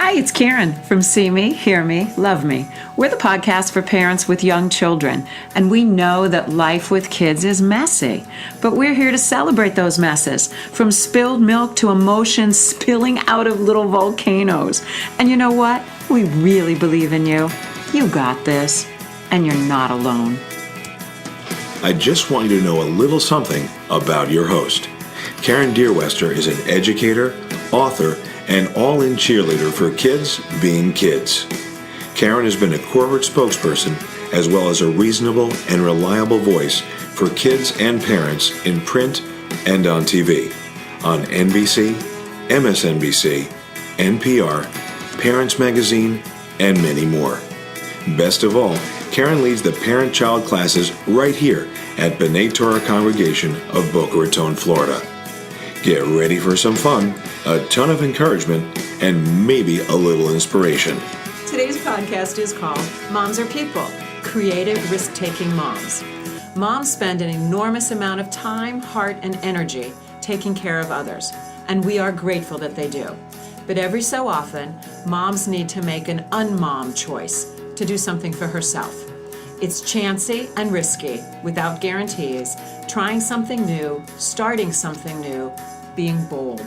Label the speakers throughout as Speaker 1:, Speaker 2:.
Speaker 1: Hi, it's Karen from See Me, Hear Me, Love Me. We're the podcast for parents with young children, and we know that life with kids is messy. But we're here to celebrate those messes, from spilled milk to emotions spilling out of little volcanoes. And you know what? We really believe in you. You got this, and you're not alone.
Speaker 2: I just want you to know a little something about your host. Karen Deerwester is an educator, author, and all-in cheerleader for kids being kids. Karen has been a corporate spokesperson as well as a reasonable and reliable voice for kids and parents in print and on TV, on NBC, MSNBC, NPR, Parents Magazine, and many more. Best of all, Karen leads the parent-child classes right here at B'nai Torah Congregation of Boca Raton, Florida. Get ready for some fun, a ton of encouragement, and maybe a little inspiration.
Speaker 1: Today's podcast is called Moms Are People, Creative Risk-Taking Moms. Moms spend an enormous amount of time, heart, and energy taking care of others, and we are grateful that they do. But every so often, moms need to make an unmom choice to do something for herself. It's chancy and risky, without guarantees, trying something new, starting something new, being bold.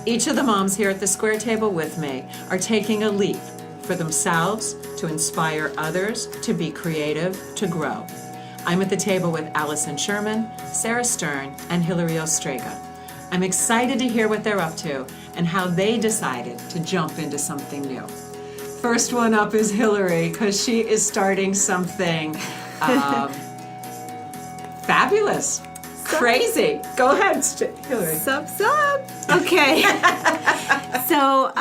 Speaker 1: Each of the moms here at the square table with me are taking a leap for themselves, to inspire others, to be creative, to grow. I'm at the table with Allison Sherman, Sarah Stern, and Hillary Ostrega. I'm excited to hear what they're up to and how they decided to jump into something new. First one up is Hillary, because she is starting something fabulous. Crazy. Go ahead, Hillary.
Speaker 3: Sup. Okay. So,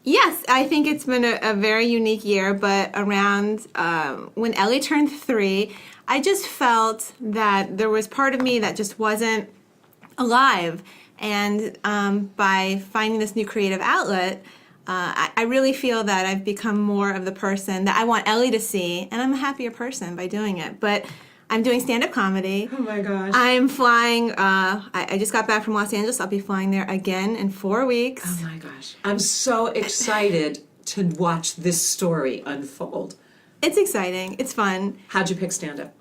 Speaker 3: yes, I think it's been a very unique year, but around when Ellie turned 3, I just felt that there was part of me that just wasn't alive. And by finding this new creative outlet, I really feel that I've become more of the person that I want Ellie to see, and I'm a happier person by doing it. But I'm doing stand-up comedy.
Speaker 1: Oh my gosh.
Speaker 3: I'm flying, I just got back from Los Angeles. I'll be flying there again in 4 weeks.
Speaker 1: Oh my gosh. I'm so excited to watch this story unfold.
Speaker 3: It's exciting. It's fun.
Speaker 1: How'd you pick stand-up?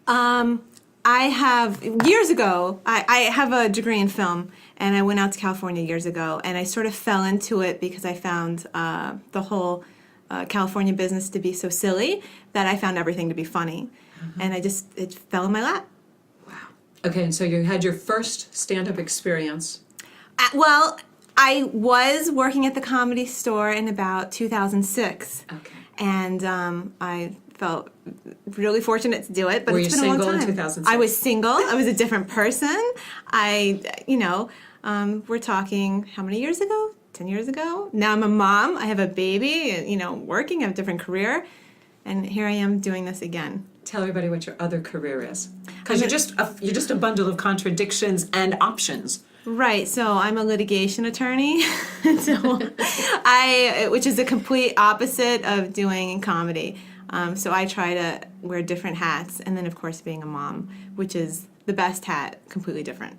Speaker 3: I have, years ago, I have a degree in film, and I went out to California years ago, and I sort of fell into it because I found the whole California business to be so silly that I found everything to be funny. And it fell in my lap.
Speaker 1: Wow. Okay, and so you had your first stand-up experience.
Speaker 3: Well, I was working at the Comedy Store in about 2006.
Speaker 1: Okay.
Speaker 3: And I felt really fortunate to do it, but it's been a long time.
Speaker 1: Were you single in 2006?
Speaker 3: I was single. I was a different person. We're talking how many years ago? 10 years ago? Now I'm a mom. I have a baby, working. I have a different career. And here I am doing this again.
Speaker 1: Tell everybody what your other career is. Because you're just a bundle of contradictions and options.
Speaker 3: Right, so I'm a litigation attorney, which is the complete opposite of doing comedy. So I try to wear different hats, and then of course being a mom, which is the best hat, completely different.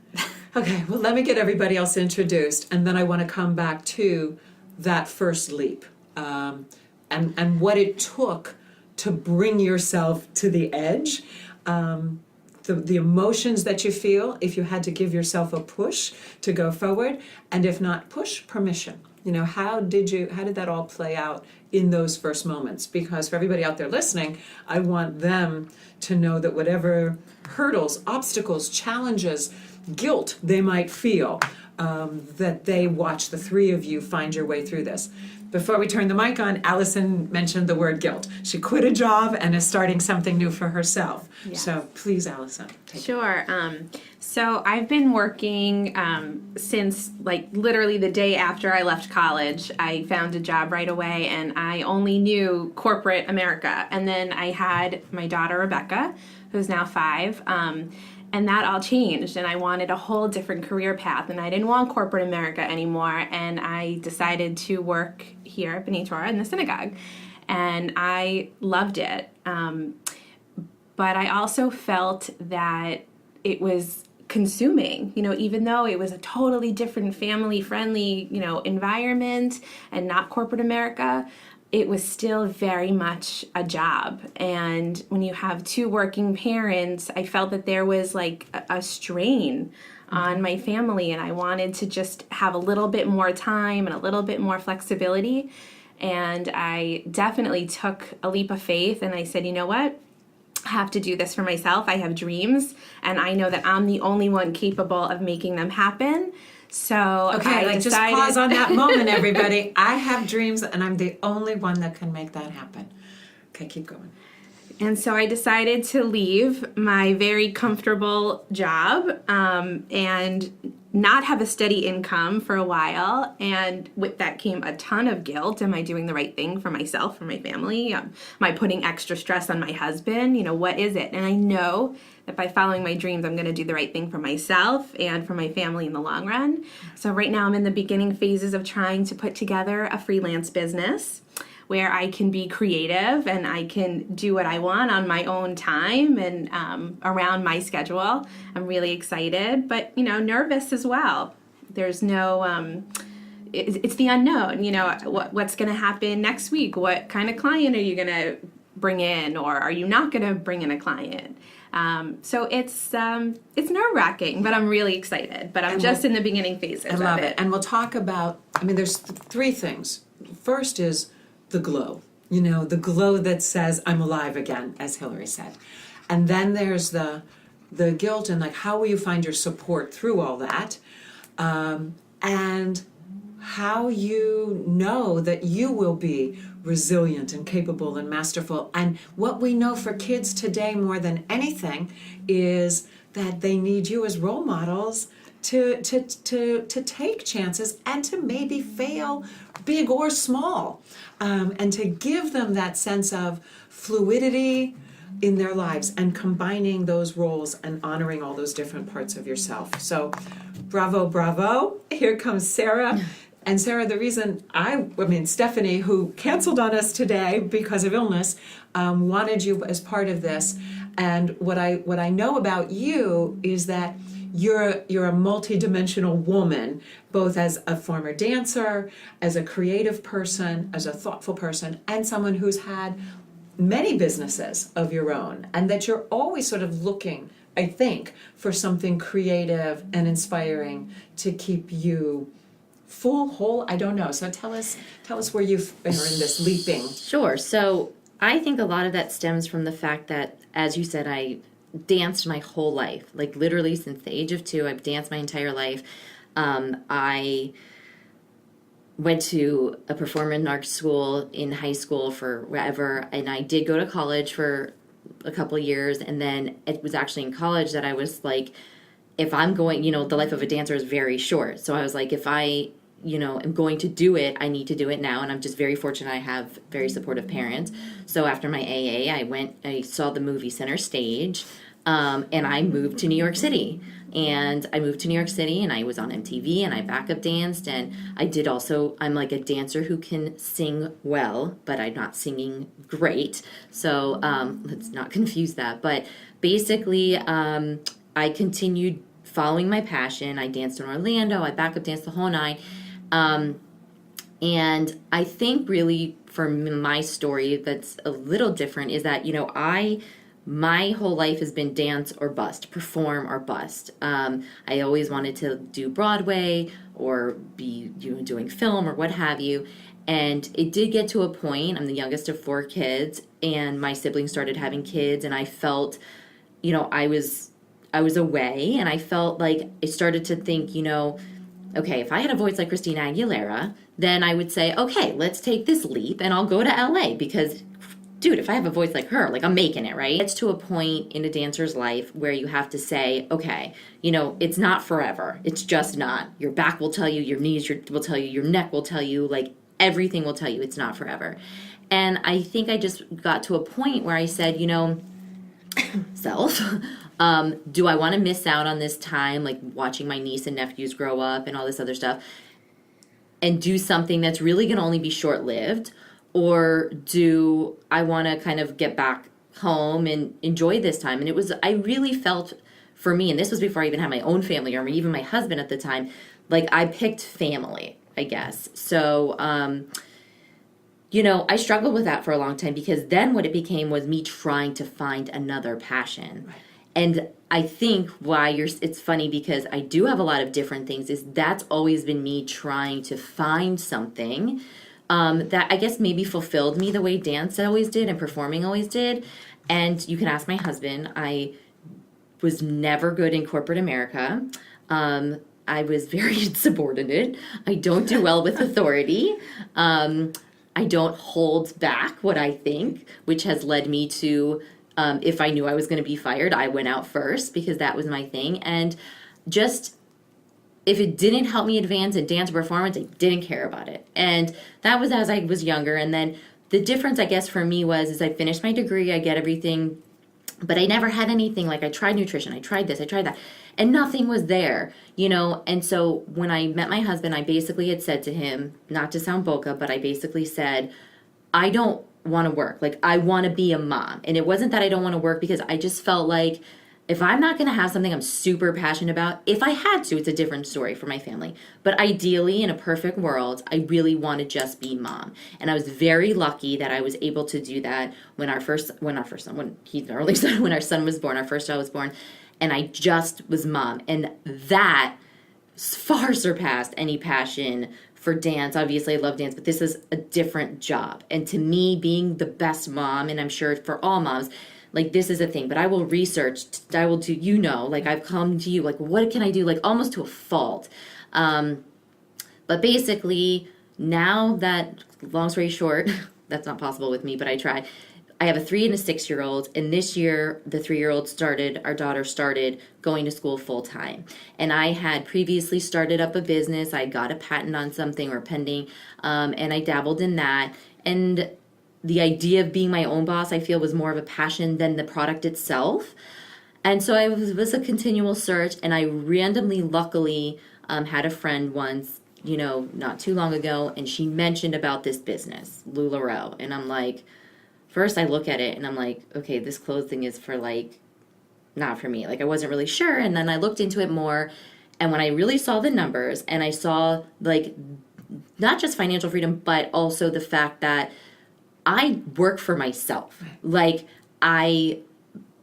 Speaker 1: Okay, well let me get everybody else introduced, and then I want to come back to that first leap, and what it took to bring yourself to the edge. The emotions that you feel if you had to give yourself a push to go forward, and if not push, permission. How did that all play out in those first moments? Because for everybody out there listening, I want them to know that whatever hurdles, obstacles, challenges, guilt they might feel, that they watch the three of you find your way through this. Before we turn the mic on, Allison mentioned the word guilt. She quit a job and is starting something new for herself. Yes. So please, Allison, take it.
Speaker 4: Sure. So I've been working since literally the day after I left college. I found a job right away, and I only knew corporate America. And then I had my daughter, Rebecca, who's now 5. And that all changed, and I wanted a whole different career path, and I didn't want corporate America anymore, and I decided to work here at B'nai Torah in the synagogue, and I loved it. But I also felt that it was consuming, even though it was a totally different family friendly, environment and not corporate America. It was still very much a job. And when you have two working parents, I felt that there was like a strain on my family, and I wanted to just have a little bit more time and a little bit more flexibility. And I definitely took a leap of faith, and I said, you know what? I have to do this for myself. I have dreams, and I know that I'm the only one capable of making them happen. So
Speaker 1: Okay,
Speaker 4: I
Speaker 1: just
Speaker 4: decided,
Speaker 1: pause on that moment, everybody. I have dreams, and I'm the only one that can make that happen. Okay, keep going.
Speaker 4: And so I decided to leave my very comfortable job and not have a steady income for a while. And with that came a ton of guilt. Am I doing the right thing for myself, for my family? Am I putting extra stress on my husband? What is it? And I know that by following my dreams, I'm going to do the right thing for myself and for my family in the long run. So right now I'm in the beginning phases of trying to put together a freelance business where I can be creative and I can do what I want on my own time and around my schedule. I'm really excited, but, nervous as well. There's no, it's the unknown, what's going to happen next week? What kind of client are you going to bring in, or are you not going to bring in a client? So it's nerve-wracking, but I'm really excited. But I'm just in the beginning phases.
Speaker 1: I love it. And we'll talk about, there's three things. First is the glow, the glow that says, I'm alive again, as Hillary said. And then there's the guilt and like, how will you find your support through all that? And how you know that you will be resilient and capable and masterful. And what we know for kids today more than anything is that they need you as role models to take chances and to maybe fail big or small, and to give them that sense of fluidity in their lives and combining those roles and honoring all those different parts of yourself. So bravo, bravo. Here comes Sarah. And Sarah, the reason Stephanie, who canceled on us today because of illness, wanted you as part of this. And what I know about you is that you're a multidimensional woman, both as a former dancer, as a creative person, as a thoughtful person, and someone who's had many businesses of your own, and that you're always sort of looking, I think, for something creative and inspiring to keep you full, whole, I don't know. So tell us where you are in this leaping.
Speaker 5: Sure. So I think a lot of that stems from the fact that, as you said, I danced my whole life. Like literally since the age of 2, I've danced my entire life. I went to a performing arts school in high school for wherever, and I did go to college for a couple of years, and then it was actually in college that I was like, if I'm going, the life of a dancer is very short. So I was like, if I am going to do it, I need to do it now. And I'm just very fortunate I have very supportive parents. So after my AA, I saw the movie Center Stage, and I moved to New York City. And I moved to New York City, and I was on MTV, and I backup danced, and I'm like a dancer who can sing well, but I'm not singing great. So let's not confuse that. But basically, I continued following my passion. I danced in Orlando, I backup danced the whole nine. And I think really for my story that's a little different is that, my whole life has been dance or bust, perform or bust. I always wanted to do Broadway or be doing film or what have you. And it did get to a point, I'm the youngest of 4 kids, and my siblings started having kids, and I felt, I was away, and I felt like I started to think, okay, if I had a voice like Christina Aguilera, then I would say, okay, let's take this leap and I'll go to LA because, dude, if I have a voice like her, like I'm making it, right? It's to a point in a dancer's life where you have to say, okay, it's not forever. It's just not. Your back will tell you, your knees will tell you, your neck will tell you, like everything will tell you it's not forever. And I think I just got to a point where I said, self, do I want to miss out on this time, like watching my niece and nephews grow up and all this other stuff, and do something that's really going to only be short-lived? Or do I want to kind of get back home and enjoy this time? And I really felt for me, and this was before I even had my own family or even my husband at the time, like I picked family, I guess. So, you know, I struggled with that for a long time because then what it became was me trying to find another passion. Right. And I think it's funny because I do have a lot of different things, is that's always been me trying to find something that I guess maybe fulfilled me the way dance always did and performing always did. And you can ask my husband, I was never good in corporate America. I was very insubordinate. I don't do well with authority. I don't hold back what I think, which has led me to, if I knew I was going to be fired, I went out first because that was my thing. And just, if it didn't help me advance in dance performance, I didn't care about it. And that was as I was younger. And then the difference, I guess, for me is I finished my degree, I get everything, but I never had anything. Like, I tried nutrition, I tried this, I tried that, and nothing was there, you know? And so when I met my husband, I basically had said to him, not to sound boca, but I basically said, I don't want to work. Like, I want to be a mom. And it wasn't that I don't want to work, because I just felt like if I'm not going to have something I'm super passionate about, if I had to, it's a different story for my family. But ideally, in a perfect world, I really want to just be mom. And I was very lucky that I was able to do that when our son was born, our first child was born, and I just was mom. And that far surpassed any passion for dance. Obviously, I love dance, but this is a different job. And to me, being the best mom, and I'm sure for all moms, like, this is a thing, but I will research, I will do, you know, like, I've come to you, like, what can I do, like, almost to a fault. But basically, now that, long story short, that's not possible with me, but I try. I have a 3 and a 6-year-old, and this year, the 3-year-old our daughter started going to school full time. And I had previously started up a business, I got a patent on something or pending, and I dabbled in that. And the idea of being my own boss, I feel, was more of a passion than the product itself. And so it was a continual search, and I randomly, luckily, had a friend once, you know, not too long ago, and she mentioned about this business, LuLaRoe. And I'm like, first I look at it, and I'm like, okay, this clothes thing is for, like, not for me. Like, I wasn't really sure, and then I looked into it more, and when I really saw the numbers, and I saw, like, not just financial freedom, but also the fact that I work for myself. Like, I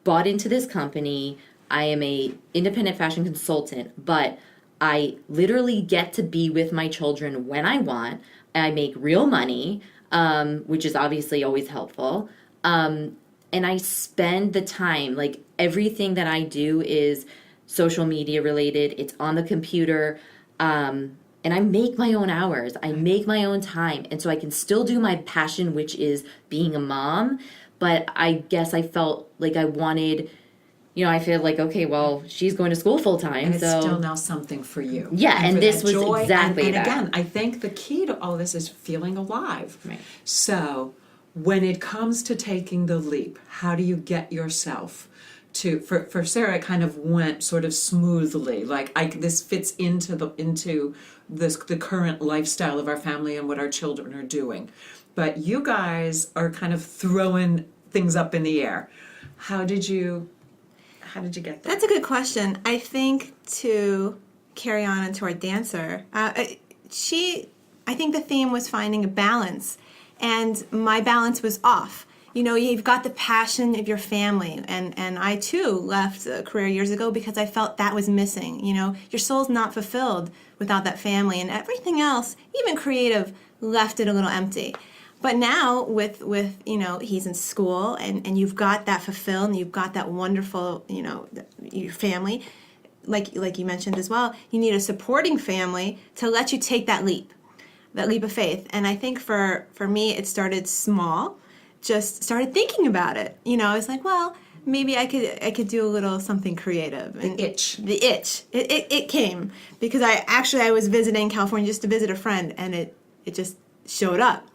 Speaker 5: bought into this company. I am a independent fashion consultant, but I literally get to be with my children when I want. I make real money, which is obviously always helpful. And I spend the time, like, everything that I do is social media related. It's on the computer. And I make my own hours. I make my own time. And so I can still do my passion, which is being a mom. But I guess I felt like I wanted, you know, I feel like, okay, well, she's going to school full time.
Speaker 1: And it's still now something for you.
Speaker 5: Yeah, and
Speaker 1: for
Speaker 5: this
Speaker 1: that
Speaker 5: was
Speaker 1: joy.
Speaker 5: exactly
Speaker 1: and
Speaker 5: that.
Speaker 1: again, I think the key to all this is feeling alive.
Speaker 5: Right.
Speaker 1: So when it comes to taking the leap, how do you get yourself to, for Sarah, it kind of went sort of smoothly. Like, this fits into the current lifestyle of our family and what our children are doing. But you guys are kind of throwing things up in the air. How did you get there?
Speaker 3: That's a good question. I think to carry on into our dancer, I think the theme was finding a balance, and my balance was off. You know, you've got the passion of your family, and I too left a career years ago because I felt that was missing. You know, your soul's not fulfilled without that family, and everything else, even creative, left it a little empty. But now with you know, he's in school, and you've got that fulfilled, and you've got that wonderful, you know, your family, like you mentioned as well. You need a supporting family to let you take that leap of faith. And I think for me, it started small. Just started thinking about it. You know, I was like, well, maybe I could do a little something creative. And the itch. It came because I was visiting California just to visit a friend, and it just showed up.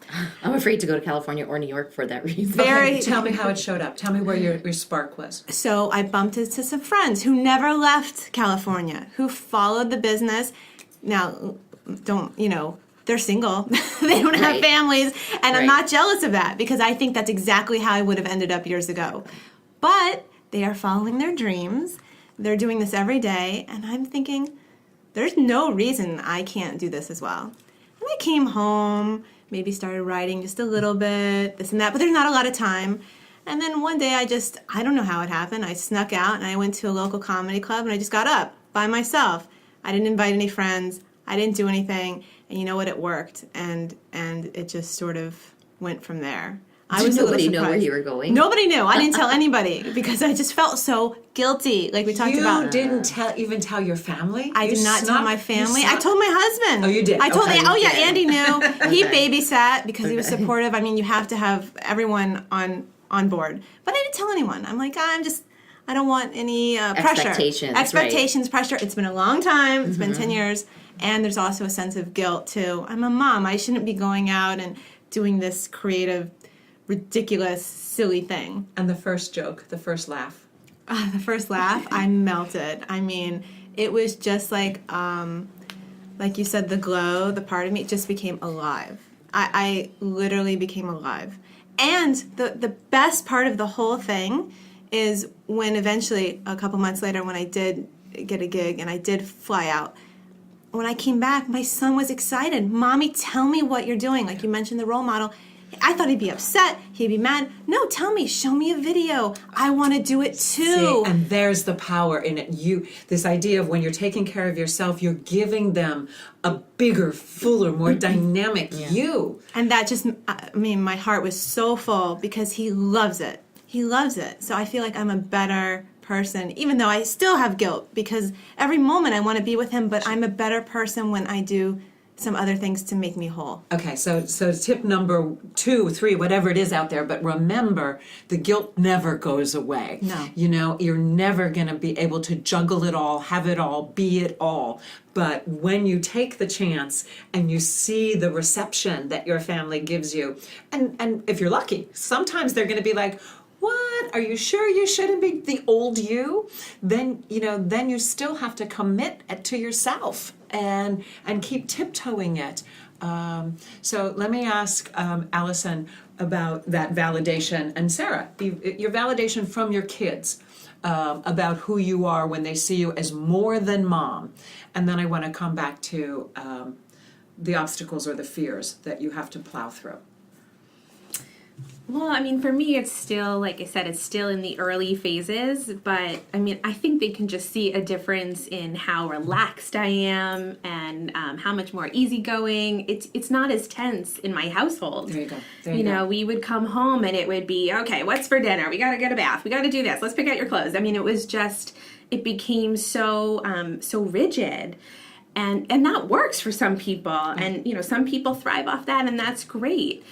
Speaker 5: I'm afraid to go to California or New York for that reason.
Speaker 1: Tell me how it showed up. Tell me where your spark was.
Speaker 3: So I bumped into some friends who never left California, who followed the business. Now, they're single. They don't have families. And I'm not jealous of that, because I think that's exactly how I would have ended up years ago. But they are following their dreams. they're doing this every day, and I'm thinking, there's no reason I can't do this as well. And I came home, maybe started writing just a little bit, this and that, but there's not a lot of time. And then one day I don't know how it happened, I snuck out and I went to a local comedy club and I just got up by myself. I didn't invite any friends, I didn't do anything, and you know what, it worked. And it just sort of went from there. I was
Speaker 5: nobody
Speaker 3: a little
Speaker 5: know where
Speaker 3: surprised.
Speaker 5: you were going?
Speaker 3: Nobody knew. I didn't tell anybody because I just felt so guilty, like we talked about.
Speaker 1: You didn't even tell your family?
Speaker 3: I
Speaker 1: You
Speaker 3: did not tell
Speaker 1: snuck-
Speaker 3: my
Speaker 1: you
Speaker 3: family. I
Speaker 1: snuck?
Speaker 3: told my husband.
Speaker 1: Oh, you did?
Speaker 3: I told
Speaker 1: Okay.
Speaker 3: Oh, yeah,
Speaker 5: Okay.
Speaker 3: Andy knew. He babysat because he was supportive. I mean, you have to have everyone on board. But I didn't tell anyone. I'm like, I don't want any pressure.
Speaker 5: Expectations,
Speaker 3: Expectations, pressure. It's been a long time. It's been 10 years. And there's also a sense of guilt, too. I'm a mom. I shouldn't be going out and doing this creative, ridiculous, silly thing.
Speaker 1: And the first joke, the first laugh.
Speaker 3: The first laugh, I melted. I mean, it was just like you said, the glow, the part of me just became alive. I literally became alive. And the best part of the whole thing is when eventually, a couple months later, when I did get a gig and I did fly out, when I came back, my son was excited. Mommy, tell me what you're doing. Like you mentioned the role model. I thought he'd be upset. He'd be mad. No, tell me. Show me a video. I want to do it too.
Speaker 1: See, and there's the power in it. This idea of when you're taking care of yourself, you're giving them a bigger, fuller, more dynamic you.
Speaker 3: And that just, I mean, my heart was so full because he loves it. He loves it. So I feel like I'm a better person, even though I still have guilt because every moment I want to be with him, but I'm a better person when I do some other things to make me whole.
Speaker 1: Okay, so tip number 2, 3, whatever it is out there, but remember, the guilt never goes away.
Speaker 3: No.
Speaker 1: You know, you're never going to be able to juggle it all, have it all, be it all. But when you take the chance and you see the reception that your family gives you, and if you're lucky, sometimes they're going to be like, what? Are you sure you shouldn't be the old you? Then you still have to commit to yourself and keep tiptoeing it. So let me ask Allison about that validation, and Sarah, your validation from your kids about who you are when they see you as more than mom. And then I want to come back to the obstacles or the fears that you have to plow through.
Speaker 4: Well, I mean, for me, it's still, like I said, it's still in the early phases, but I mean, I think they can just see a difference in how relaxed I am and how much more easygoing. It's not as tense in my household.
Speaker 1: There you go.
Speaker 4: You know, we would come home and it would be, okay, what's for dinner? We got to get a bath. We got to do this. Let's pick out your clothes. I mean, it was just, it became so rigid. And that works for some people. And, you know, some people thrive off that, and that's great.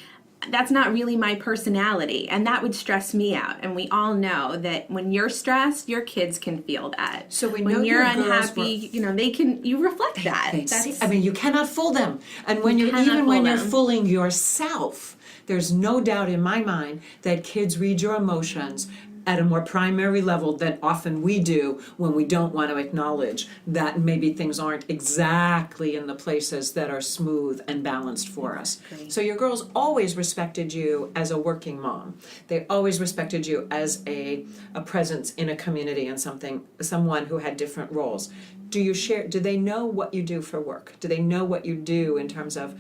Speaker 4: That's not really my personality, and that would stress me out. And we all know that when you're stressed, your kids can feel that.
Speaker 1: So we know
Speaker 4: when you're
Speaker 1: your girls
Speaker 4: unhappy, you know, you reflect that.
Speaker 1: I mean, you cannot fool them. And when you're fooling yourself, there's no doubt in my mind that kids read your emotions at a more primary level than often we do when we don't want to acknowledge that maybe things aren't exactly in the places that are smooth and balanced for us.
Speaker 4: Great.
Speaker 1: So your girls always respected you as a working mom. They always respected you as a presence in a community and someone who had different roles. Do they know what you do for work? Do they know what you do in terms of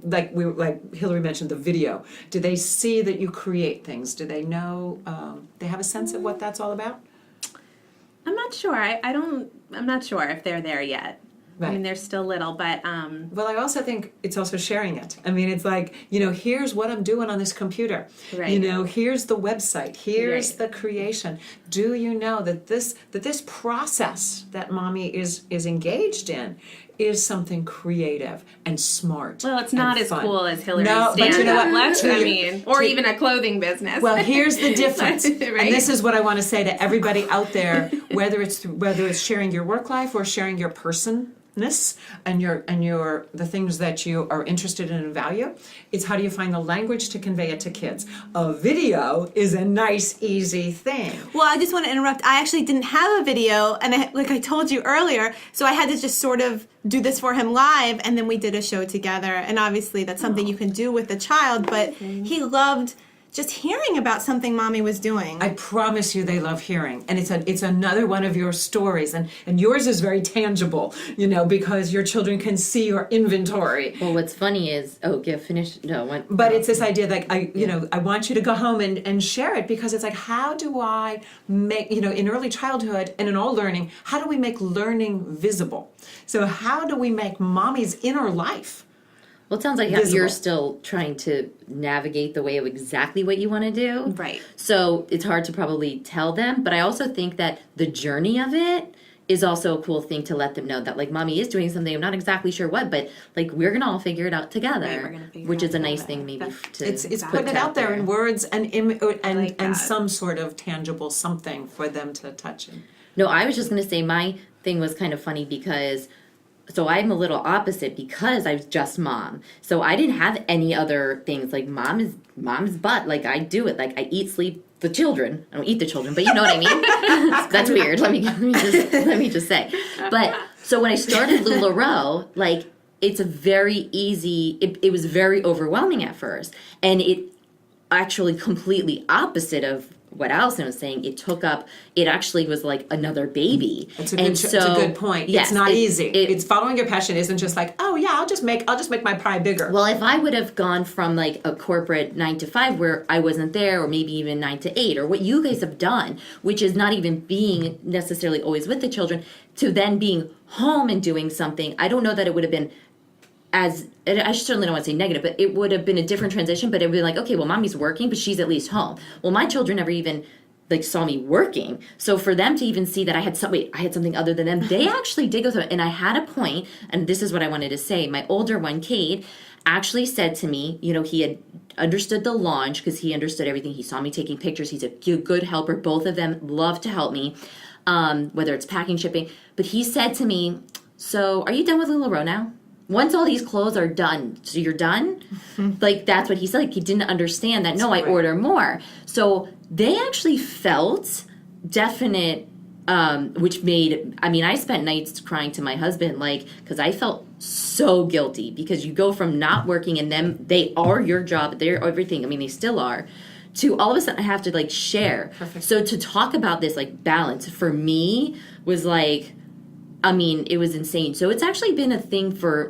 Speaker 1: like Hillary mentioned, the video? Do they see that you create things? Do they know? They have a sense of what that's all about?
Speaker 4: I'm not sure. I'm not sure if they're there yet.
Speaker 1: Right.
Speaker 4: I mean, they're still little, but
Speaker 1: Well, I also think it's also sharing it. I mean, it's like, you know, here's what I'm doing on this computer.
Speaker 4: Right.
Speaker 1: You know, here's the website. Here's
Speaker 4: Right.
Speaker 1: the creation. Do you know that this process that mommy is engaged in is something creative and smart?
Speaker 4: well, it's not
Speaker 1: and
Speaker 4: as
Speaker 1: fun.
Speaker 4: cool as Hillary's
Speaker 1: No, but you
Speaker 4: stand
Speaker 1: know
Speaker 4: up.
Speaker 1: what?
Speaker 4: I mean, or even a clothing business.
Speaker 1: Well, here's the difference,
Speaker 4: Right.
Speaker 1: and this is what I want to say to everybody out there: whether it's sharing your work life or sharing your personness and the things that you are interested in and value, it's how do you find the language to convey it to kids. A video is a nice, easy thing.
Speaker 3: Well, I just want to interrupt. I actually didn't have a video, and like I told you earlier, so I had to just sort of do this for him live, and then we did a show together. And obviously, that's something you can do with a child, but he loved just hearing about something mommy was doing.
Speaker 1: I promise you they love hearing. And it's another one of your stories. And yours is very tangible, because your children can see your inventory.
Speaker 5: Well, what's funny is, finish. No, what?
Speaker 1: But it's this idea that I want you to go home and share it, because it's like, how do I make, in early childhood and in all learning, how do we make learning visible? So how do we make mommy's inner life?
Speaker 5: Well, it sounds like
Speaker 1: visible?
Speaker 5: you're still trying to navigate the way of exactly what you want to do.
Speaker 3: Right.
Speaker 5: So it's hard to probably tell them, but I also think that the journey of it is also a cool thing to let them know that, like, mommy is doing something. I'm not exactly sure what, but, like, we're going to all figure it out together,
Speaker 4: Right, we're gonna figure
Speaker 5: which
Speaker 4: it
Speaker 5: is a
Speaker 4: out
Speaker 5: nice
Speaker 4: together.
Speaker 5: thing maybe to
Speaker 1: It's
Speaker 5: put
Speaker 1: putting it out there in words and
Speaker 4: like that.
Speaker 1: and some sort of tangible something for them to touch.
Speaker 5: No, I was just going to say my thing was kind of funny because, so I'm a little opposite because I was just mom. So I didn't have any other things. Like, mom's butt. Like, I do it. Like, I eat, sleep the children. I don't eat the children, but you know what I mean? That's weird. Let me just say. But so when I started LuLaRoe, like, it's a very easy, it was very overwhelming at first. And it actually completely opposite of what Allison was saying. It actually was like another baby.
Speaker 1: It's a good point.
Speaker 5: Yes,
Speaker 1: it's not easy. It's following your passion isn't just like, oh yeah, I'll just make my pie bigger.
Speaker 5: Well, if I would have gone from like a corporate 9 to 5 where I wasn't there, or maybe even 9 to 8, or what you guys have done, which is not even being necessarily always with the children, to then being home and doing something, I don't know that it would have been as, I certainly don't want to say negative, but it would have been a different transition. But it would be like, okay, well, mommy's working, but she's at least home. Well, my children never even like saw me working. So for them to even see that I had something other than them, they actually did go through it. And I had a point, and this is what I wanted to say. My older one, Cade, actually said to me, he had understood the launch because he understood everything. He saw me taking pictures. He's a good helper. Both of them love to help me, whether it's packing, shipping. But he said to me, so are you done with LuLaRoe now? Once all these clothes are done, so you're done? Like, that's what he said. Like, he didn't understand that, I order more. So they actually felt definite, which made, I spent nights crying to my husband, like, because I felt so guilty, because you go from not working and them, they are your job, they're everything, they still are, to all of a sudden I have to, like, share.
Speaker 1: Perfect.
Speaker 5: So to talk about this, like, balance, for me, was like, it was insane. So it's actually been a thing for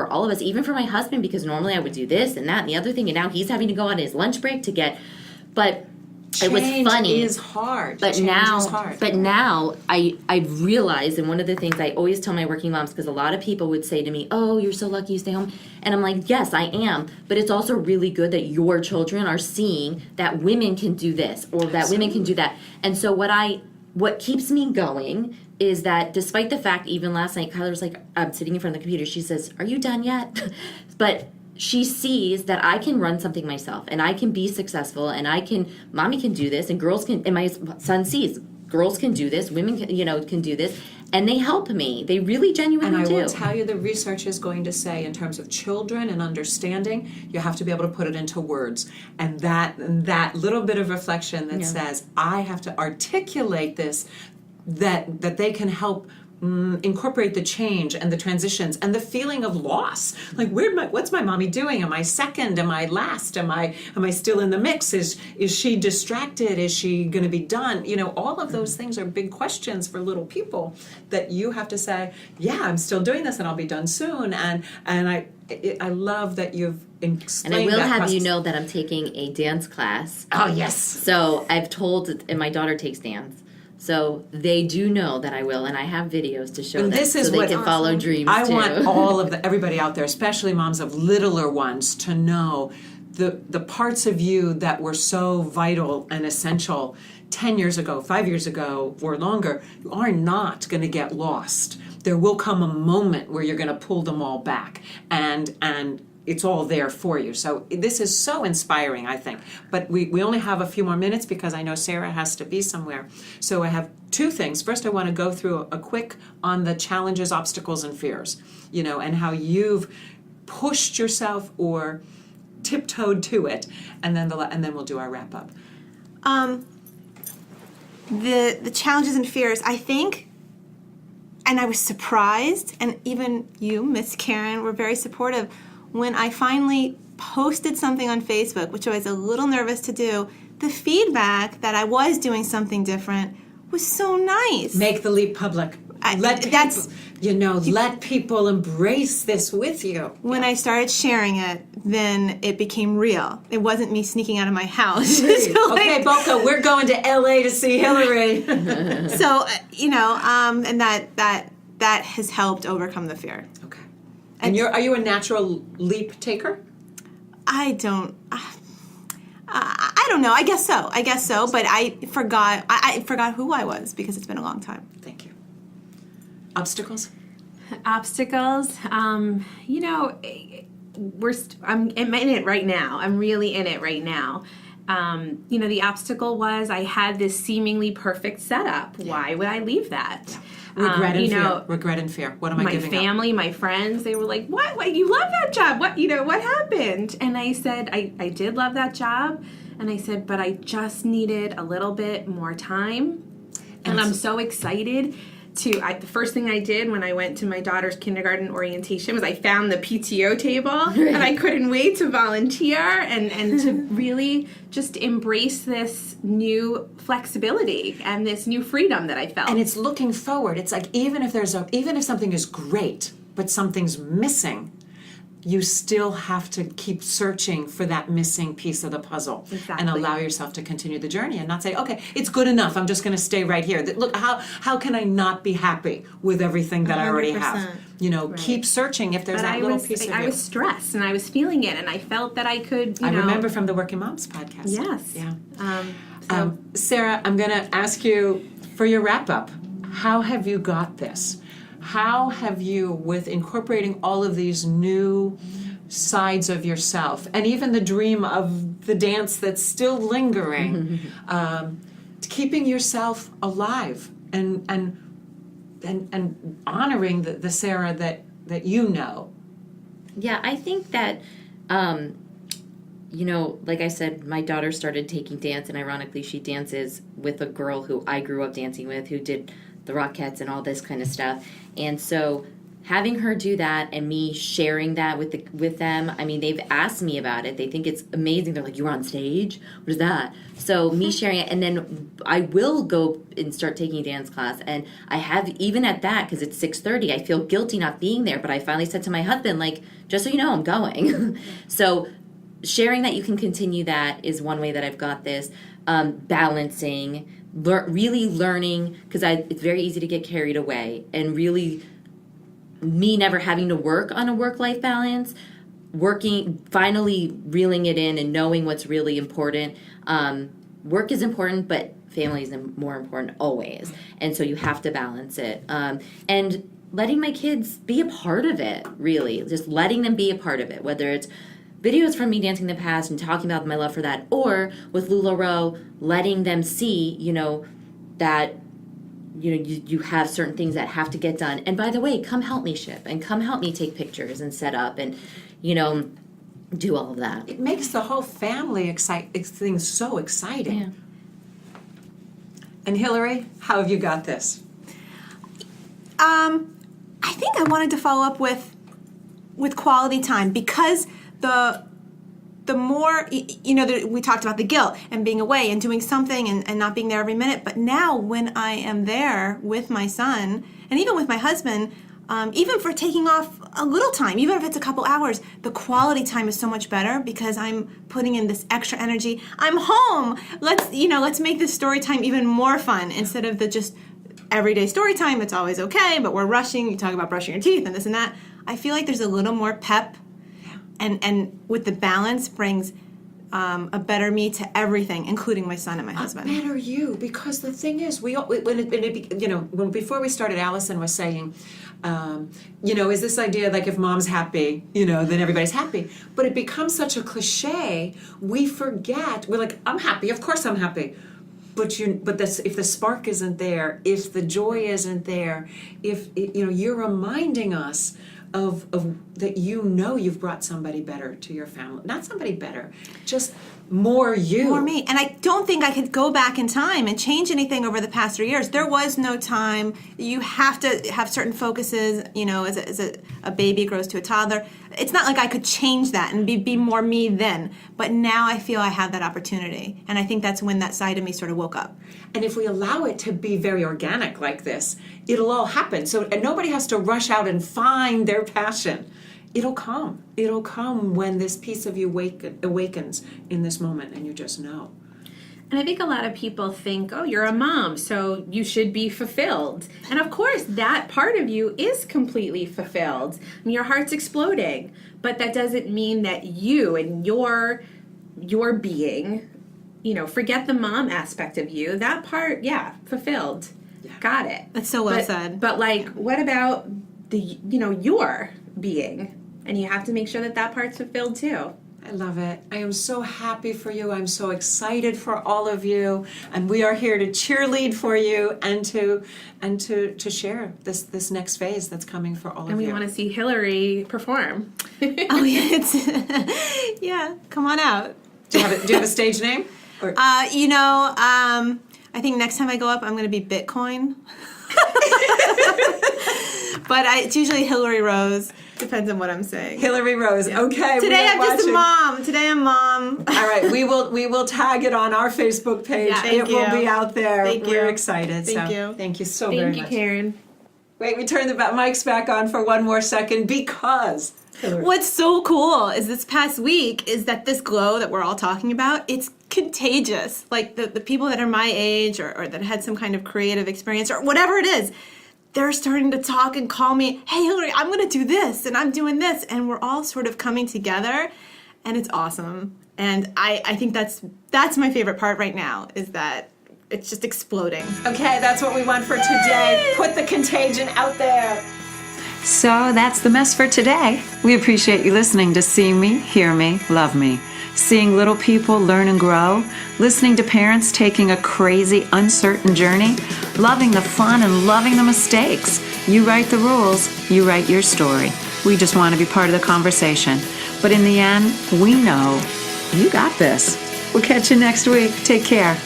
Speaker 5: all of us, even for my husband, because normally I would do this and that and the other thing, and now he's having to go on his lunch break to get, but it was funny.
Speaker 1: Change is hard.
Speaker 5: But
Speaker 1: Change
Speaker 5: now,
Speaker 1: is hard.
Speaker 5: I've realized, and one of the things I always tell my working moms, because a lot of people would say to me, oh, you're so lucky you stay home. And I'm like, yes, I am. But it's also really good that your children are seeing that women can do this, or that women can do that. And so what keeps me going is that despite the fact, even last night, Kyler was like, I'm sitting in front of the computer. She says, are you done yet? But she sees that I can run something myself, and I can be successful, and mommy can do this, and girls can, and my son sees, girls can do this, women can, can do this, and they help me. They really genuinely
Speaker 1: And I
Speaker 5: do.
Speaker 1: will tell you, the research is going to say, in terms of children and understanding, you have to be able to put it into words. And that little bit of reflection that says, I have to articulate this, that they can help incorporate the change and the transitions and the feeling of loss. Like, what's my mommy doing? Am I second? Am I last? Am I still in the mix? Is she distracted? Is she going to be done? All of those things are big questions for little people that you have to say, yeah, I'm still doing this and I'll be done soon. And I love that you've explained that.
Speaker 5: And I will have
Speaker 1: process.
Speaker 5: you know that I'm taking a dance class.
Speaker 1: Oh, yes.
Speaker 5: So I've told, and my daughter takes dance. So they do know that I will, and I have videos to show them,
Speaker 1: This is
Speaker 5: so they
Speaker 1: what
Speaker 5: can follow dreams
Speaker 1: I
Speaker 5: too.
Speaker 1: want all of everybody out there, especially moms of littler ones, to know the parts of you that were so vital and essential 10 years ago, 5 years ago, or longer, are not going to get lost. There will come a moment where you're going to pull them all back, and it's all there for you. So this is so inspiring, I think. But we only have a few more minutes because I know Sarah has to be somewhere. So I have two things. First, I want to go through a quick on the challenges, obstacles, and fears, and how you've pushed yourself or tiptoed to it, and then we'll do our wrap up.
Speaker 3: The challenges and fears, I think, and I was surprised, and even you, Miss Karen, were very supportive. when I finally posted something on Facebook, which I was a little nervous to do, the feedback that I was doing something different was so nice.
Speaker 1: Make the leap public. Let people embrace this with you.
Speaker 3: When I started sharing it, then it became real. It wasn't me sneaking out of my house.
Speaker 1: Okay, Boca, we're going to LA to see Hillary.
Speaker 3: So, and that has helped overcome the fear.
Speaker 1: Okay. And are you a natural leap taker?
Speaker 3: I don't know. I guess so. But I forgot who I was because it's been a long time.
Speaker 1: Thank you. Obstacles?
Speaker 4: Obstacles, I'm in it right now. I'm really in it right now. The obstacle was I had this seemingly perfect setup. Why would I leave that?
Speaker 1: Regret and fear. What am I giving up?
Speaker 4: My family, my friends, they were like, what? You love that job. What happened? And I said, I did love that job. And I said, but I just needed a little bit more time. And I'm so excited the first thing I did when I went to my daughter's kindergarten orientation was I found the PTO table, and I couldn't wait to volunteer and to really just embrace this new flexibility and this new freedom that I felt.
Speaker 1: And it's looking forward. It's like even if something is great, but something's missing, you still have to keep searching for that missing piece of the puzzle.
Speaker 4: Exactly.
Speaker 1: And allow yourself to continue the journey and not say, okay, it's good enough. I'm just going to stay right here. Look, how can I not be happy with everything that I already have? Keep searching if there's that little piece of you.
Speaker 4: I was stressed and I was feeling it, and I felt that I could,
Speaker 1: I remember from the Working Moms podcast.
Speaker 4: Yes.
Speaker 1: Yeah. Sarah, I'm going to ask you for your wrap-up. How have you got this? How have you, with incorporating all of these new sides of yourself, and even the dream of the dance that's still lingering, keeping yourself alive and honoring the Sarah that you know?
Speaker 5: Yeah, I think that, like I said, my daughter started taking dance, and ironically, she dances with a girl who I grew up dancing with, who did the Rockettes and all this kind of stuff. And so having her do that and me sharing that with them, I mean, they've asked me about it. They think it's amazing. They're like, you were on stage? What is that? So me sharing it, and then I will go and start taking dance class. And I have, even at that, because it's 6:30, I feel guilty not being there. But I finally said to my husband, like, just so you know, I'm going. So sharing that you can continue that is one way that I've got this. Balancing, really learning, because it's very easy to get carried away, and really me never having to work on a work-life balance, finally reeling it in and knowing what's really important. Work is important, but family is more important always, and so you have to balance it. And letting my kids be a part of it, really, just letting them be a part of it, whether it's videos from me dancing in the past and talking about my love for that, or with LuLaRoe, letting them see, that, you have certain things that have to get done. And by the way, come help me ship, and come help me take pictures and set up, and, do all of that.
Speaker 1: It makes the whole family thing so exciting.
Speaker 5: Yeah.
Speaker 1: And Hillary, how have you got this?
Speaker 3: I think I wanted to follow up with quality time, because the more, we talked about the guilt and being away and doing something and not being there every minute. But now when I am there with my son, and even with my husband, even for taking off a little time, even if it's a couple hours, the quality time is so much better because I'm putting in this extra energy. I'm home. Let's make this story time even more fun instead of the just everyday story time. It's always okay, but we're rushing. You talk about brushing your teeth and this and that. I feel like there's a little more pep. And with the balance brings a better me to everything, including my son and my husband.
Speaker 1: A better you, because the thing is, before we started, Allison was saying, is this idea like if mom's happy, then everybody's happy. But it becomes such a cliche, we forget. We're like, I'm happy, of course I'm happy. But if the spark isn't there, if the joy isn't there, if you're reminding us of that you've brought somebody better to your family. Not somebody better, just more you.
Speaker 3: For me. And I don't think I could go back in time and change anything over the past 3 years. There was no time. You have to have certain focuses, as a baby grows to a toddler. It's not like I could change that and be more me then. But now I feel I have that opportunity. And I think that's when that side of me sort of woke up.
Speaker 1: And if we allow it to be very organic like this, it'll all happen. So and nobody has to rush out and find their passion. It'll come. It'll come when this piece of you awakens in this moment, and you just know.
Speaker 4: And I think a lot of people think, oh, you're a mom, so you should be fulfilled. And of course, that part of you is completely fulfilled. I mean, your heart's exploding. But that doesn't mean that you and your being, forget the mom aspect of you. That part, fulfilled. Yeah. Got it.
Speaker 3: That's so well said.
Speaker 4: But what about your being? And you have to make sure that part's fulfilled too.
Speaker 1: I love it. I am so happy for you. I'm so excited for all of you, and we are here to cheerlead for you and to share this next phase that's coming for all of you.
Speaker 4: And we want to see Hillary perform.
Speaker 3: Oh yeah, yeah. Come on out.
Speaker 1: Do you have a stage name? Or?
Speaker 3: I think next time I go up, I'm going to be Bitcoin. But it's usually Hillary Rose. Depends on what I'm saying.
Speaker 1: Hillary Rose. Yeah. Okay.
Speaker 3: Today I'm just a mom. Today I'm mom.
Speaker 1: All right. We will tag it on our Facebook page.
Speaker 3: Yeah,
Speaker 1: it will be out there.
Speaker 3: Thank
Speaker 1: We're
Speaker 3: you.
Speaker 1: excited.
Speaker 3: Thank you.
Speaker 1: Thank you so very much.
Speaker 4: Thank you, Karen.
Speaker 1: Wait, we turn the mics back on for one more second because Hillary.
Speaker 3: What's so cool is this past week is that this glow that we're all talking about, it's contagious. Like the people that are my age or that had some kind of creative experience or whatever it is, they're starting to talk and call me, hey, Hillary, I'm going to do this, and I'm doing this. And we're all sort of coming together, and it's awesome. And I think that's my favorite part right now, is that it's just exploding.
Speaker 1: Okay, that's what we want for today. Put the contagion out there.
Speaker 6: So that's the mess for today. We appreciate you listening to See Me, Hear Me, Love Me. Seeing little people learn and grow, listening to parents taking a crazy, uncertain journey, loving the fun and loving the mistakes. You write the rules, you write your story. We just want to be part of the conversation. But in the end, we know you got this. We'll catch you next week. Take care.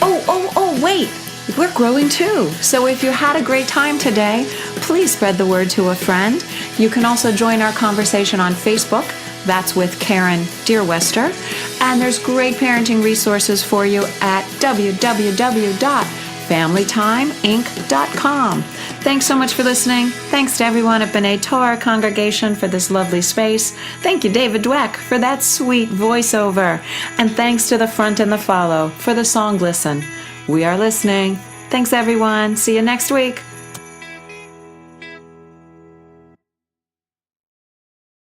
Speaker 6: Oh, wait. We're growing too. So if you had a great time today, please spread the word to a friend. You can also join our conversation on Facebook. That's with Karen Deerwester. And there's great parenting resources for you at www.familytimeinc.com. Thanks so much for listening. Thanks to everyone at B'nai Torah congregation for this lovely space. Thank you, David Dweck, for that sweet voiceover. And thanks to The Front and the Follow for the song Listen. We are listening. Thanks, everyone. See you next week.